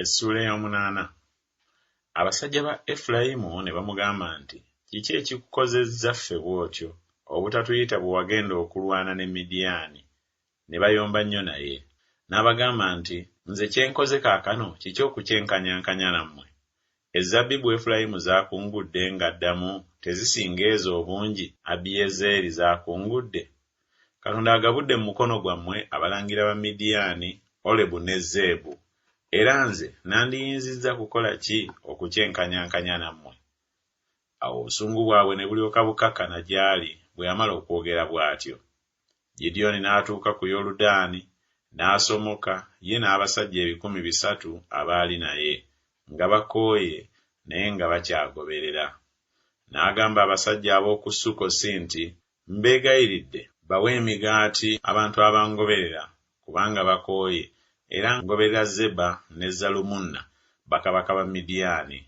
Essula ey'omunaana. Abasajja ba Efulayimu ne bamugamba nti, kiki ekikukozezza ffe bw'otyo obutatuyita bwe wagenda okulwana ne Midiyaani? Ne bayomba nnyo naye. N'abagamba nti, nze kye nkoze kaakano kiki okukyenkanyankanya nammwe? Ezzabbibu Efulayimu zaakungudde ng'addamu tezisinga ezo obungi Abiyezeeri zaakungudde? Katonda agabudde mu mukono gwammwe abalangira ba Midiyaani, Olebu ne Zeebu. Era nze nandiyinzizza kukola ki okukyenkanyankanya nammwe? Awo obusungu bwabwe ne bulyoka bukakkana gy'ali bwe yamala okwogera bw'atyo. Gidyoni n'atuuka ku Yoludaani, n'asomoka ye n'abasajja 300 abaali naye, nga bakooye naye nga bakyagoberera. N'agamba abasajja ab'oku Sukkosi nti, mbeegayiridde bawe emigaati abantu abangoberera, kubanga bakooye, era ngoberera Zeba ne Zalumunna bakabaka ba Midiyaani.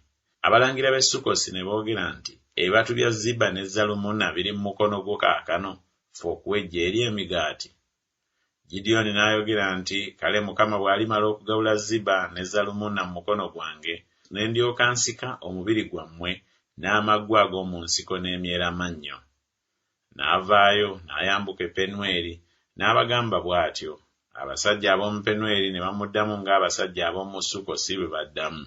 Abalangira b'e Sukkosi ne boogera nti, ebibatu bya Ziba ne Zalumunna biri mu mukono gwo kaakano, ffe okuwejja eri emigaati? Gidyoni n'ayogera nti, kale Mukama bw'alimala okugabula Ziba ne Zalumunna mu mukono gwange, ne ndyoka nsika omubiri gwammwe n'amaggwa ag'omu nsiko n'emyeramannyo. N'avaayo n'ayambuka e Penweri, n'abagamba bw'atyo. Abasajja ab'omu Penweri ne bamuddamu ng'abasajja ab'omu Sukkosi bwe baddamu.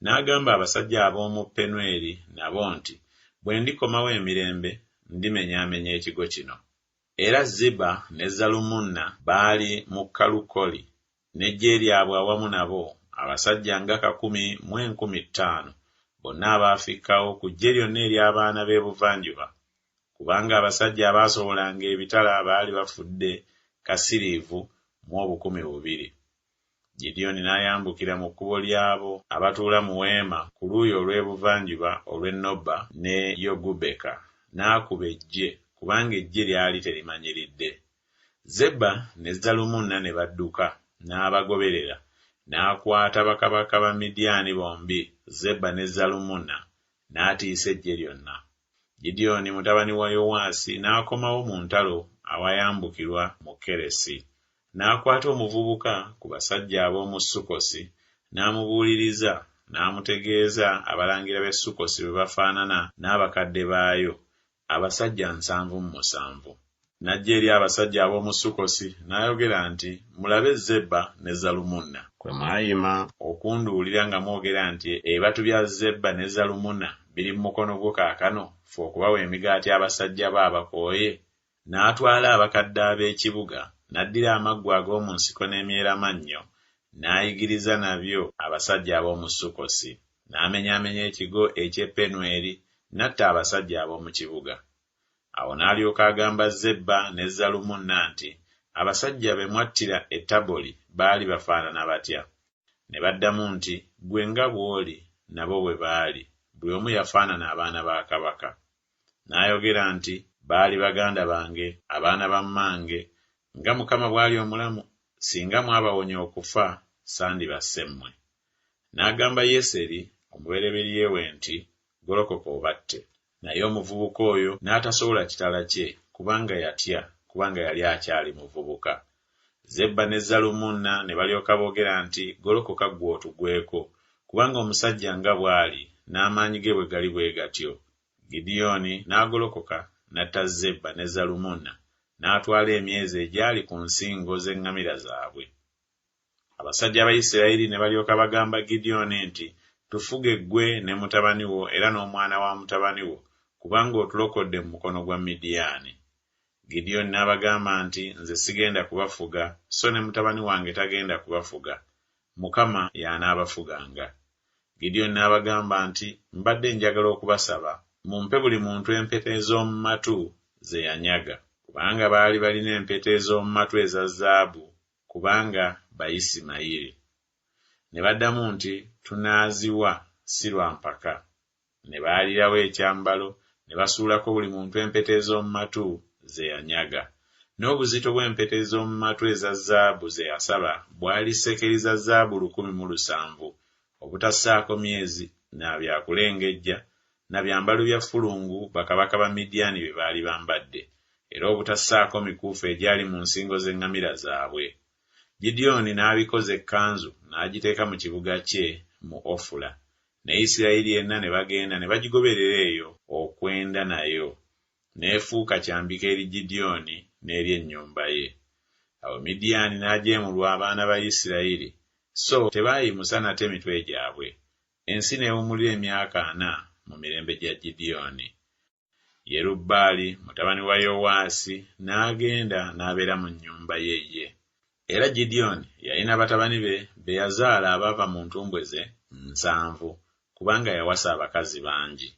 N'agamba abasajja ab'omu Penweri nabo nti, bwe ndikomawo emirembe ndimenyaamenya ekigo kino. Era Ziba ne Zalumunna baali mu Kalukoli, n'eggye lyabwe awamu nabo abasajja nga 10,050, bonna abaafikkawo ku ggye lyonna ery'abaana b'ebuvanjuba, kubanga abasajja abaasobolanga ebitala baali bafudde kasiriivu mu 200,000. Gidyoni n'ayambukira mu kkubo ly'abo abatuula mu weema ku luuyi olw'ebuvanjuba olw'e Noba ne Yogubeka, n'akuba eggye, kubanga eggye lyali terimanyiridde. Zeba ne Zalumunna ne badduka, n'abagoberera, n'akwata bakabaka ba Midiyaani bombi, Zeba ne Zalumunna, n'atiisa eggye lyonna. Gidyoni mutabani wa Yowaasi n'akomawo mu ntalo awayambukirwa mu Keresi. N'akwata omuvubuka ku basajja ab'omu Sukkosi, n'amubuuliriza, n'amutegeeza abalangira b'e Sukkosi bwe bafaanana n'abakadde baayo, abasajja 770. N'ajja eri abasajja ab'omu Sukkosi n'ayogera nti, mulabe Zeba ne Zalumunna. Kwe mwayima okunduulira nga mwogera nti ebibatu bya Zeba ne Zalumunna biri mu mukono gwo kaakano, ffe okubawa emigaati abasajja bo abakooye? N'atwala abakadde ab'ekibuga, n'addira amaggwa ag'omu nsiko n'emyeramannyo, n'ayigiriza nabyo abasajja ab'omu Sukkosi. N'amenyaamenya ekigo eky'e Penweri, n'atta abasajja ab'omu kibuga. Awo n'alyoka agamba Zeba ne Zalumunna nti, abasajja be mwattira e Taboli baali bafaanana batya? Ne baddamu nti, gwe nga bw'oli nabo bwe baali, buli omu yafaanana abaana ba kabaka. N'ayogera nti, baali baganda bange, abaana ba mmange, nga Mukama bw'ali omulamu, singa mwabawonya okufa sandibasse mmwe. N'agamba Yeseri omubereberye we nti, golokoka obatte. Naye omuvubuka oyo n'atasobola kitala kye, kubanga yatya, kubanga yali akyali muvubuka. Zeba ne Zalumunna ne balyoka boogera nti, golokoka ggwe otugweko, kubanga omusajja nga bw'ali n'amaanyi ge bwe gali bwe gatyo. Gidyoni n'agolokoka n'atta Zeba ne Zalumunna, n'atwala emyezi egyali ku nsingo z'eŋŋamira zaabwe. Abasajja ba Isirayiri ne balyoka bagamba Gidyoni nti, tufuge ggwe ne mutabani wo era n'omwana wa mutabani wo, kubanga otulokodde mu mukono gwa Midiyaani. Gidyoni n'abagamba nti, nze sigenda kubafuga, so ne mutabani wange tagenda kubafuga. Mukama y'anaabafuganga. Gidyoni n'abagamba nti, mbadde njagala okubasaba, mumpe buli muntu empeta ez'omu matu ze yanyaga, kubanga baali balina empeta ez'omu matu eza zaabu, kubanga Bayisimayiri. Ne baddamu nti, tunaaziwa si lwa mpaka. Ne baalirawo ekyambalo, ne basuulako buli muntu empeta ez'omu matu ze yanyaga. N'obuzito bw'empeta ez'omu matu eza zaabu ze yasaba bwali sekeri za zaabu 1,700, obutassaako myezi na byakulengejja na byambalo bya ffulungu bakabaka ba Midiyaani bye baali bambadde, era obutassaako mikuufu egyali mu nsingo z'eŋŋamira zaabwe. Gideoni n'abikoza ekkanzu n'agiteeka mu kibuga kye mu Ofula, ne Isirayiri yenna ne bagenda ne bagigoberera eyo okwenda nayo, n'efuuka kyambika eri Gideoni n'eri ennyumba ye. Awo Midiyaani n'ajeemulwa abaana ba Isirayiri, so tebaayimusa nate mitwe gyabwe. Ensi n'ewummulira emyaka 4 mu mirembe gya Gideoni. Yerubbaali mutabani wa Yowaasi n'agenda n'abeera mu nnyumba ye. Era Gideoni yalina batabani be yazaala abaava mu ntumbwe ze 7, kubanga yawasa abakazi bangi.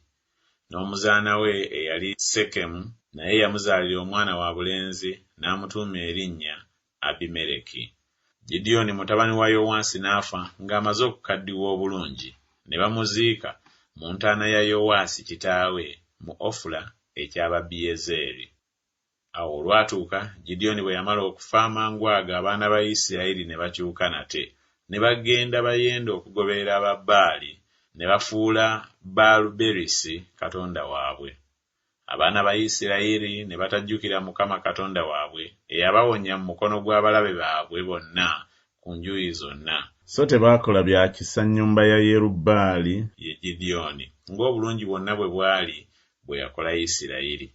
N'omuzaana we eyali Sekemu naye yamuzaalira omwana wa bulenzi n'amutuuma erinnya Abimereki. Gideoni mutabani wa Yowaasi n'afa ng'amaze okukaddiwa obulungi, ne bamuziika mu ntaana ya Yowaasi kitaawe mu Ofula eky'Ababiyezeeri. Awo olwatuuka Gideoni bwe yamala okufa amangu ago, abaana ba Isirayiri ne bakyuka nate, ne bagenda bayenda okugoberera Ababaali, ne bafuula Baaluberisi katonda waabwe. Abaana ba Isirayiri ne batajjukira Mukama Katonda waabwe eyabawonya mu mukono gw'abalabe baabwe bonna ku njuyi zonna. So tebaakola bya kisa nnyumba ya Yerubbaali ye Gideoni, ng'obulungi bwonna bwe bwali bwe yakola Isirayiri.